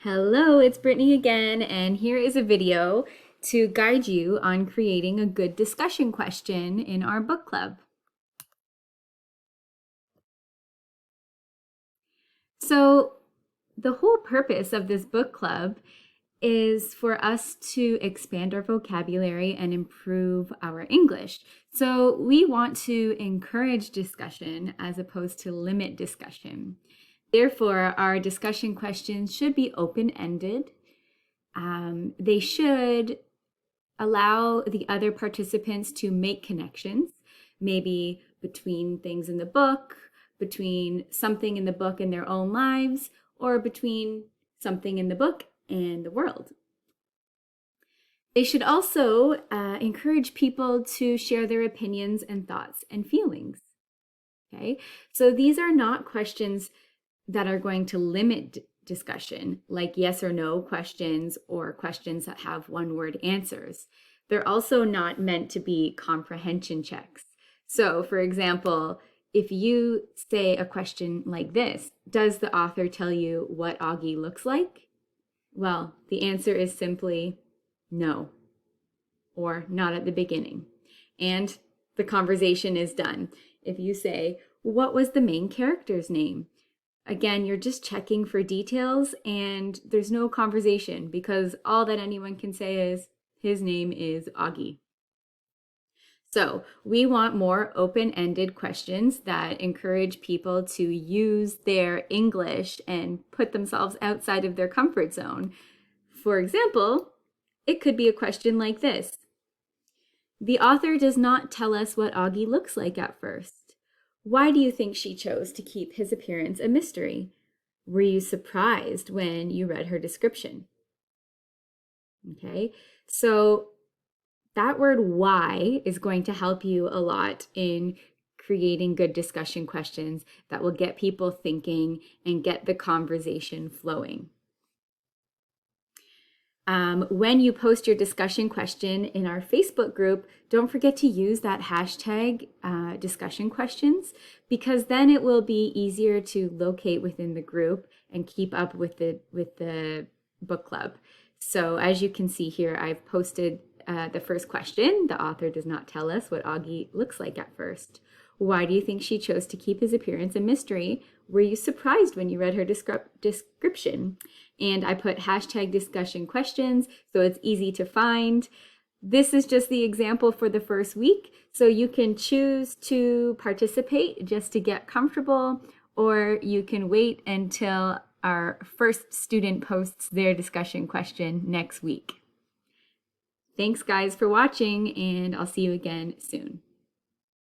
Hello, it's Brittany again, and here is a video to guide you on creating a good discussion question in our book club. So, the whole purpose of this book club is for us to expand our vocabulary and improve our English. So, we want to encourage discussion as opposed to limit discussion. Therefore, our discussion questions should be open-ended. They should allow the other participants to make connections, maybe between things in the book, between something in the book and their own lives, or between something in the book and the world. They should also encourage people to share their opinions and thoughts and feelings. Okay, so these are not questions that are going to limit discussion, like yes or no questions or questions that have one-word answers. They're also not meant to be comprehension checks. So, for example, if you say a question like this, does the author tell you what Augie looks like? Well, the answer is simply no, or not at the beginning. And the conversation is done. If you say, what was the main character's name? Again, you're just checking for details and there's no conversation because all that anyone can say is, his name is Augie. So we want more open-ended questions that encourage people to use their English and put themselves outside of their comfort zone. For example, it could be a question like this. The author does not tell us what Augie looks like at first. Why do you think she chose to keep his appearance a mystery? Were you surprised when you read her description? Okay, so that word why is going to help you a lot in creating good discussion questions that will get people thinking and get the conversation flowing. When you post your discussion question in our Facebook group, don't forget to use that hashtag discussion questions, because then it will be easier to locate within the group and keep up with the book club. So as you can see here, I've posted the first question. The author does not tell us what Augie looks like at first. Why do you think she chose to keep his appearance a mystery? Were you surprised when you read her description? And I put hashtag discussion questions so it's easy to find. This is just the example for the first week, so you can choose to participate just to get comfortable, or you can wait until our first student posts their discussion question next week. Thanks guys for watching, and I'll see you again soon.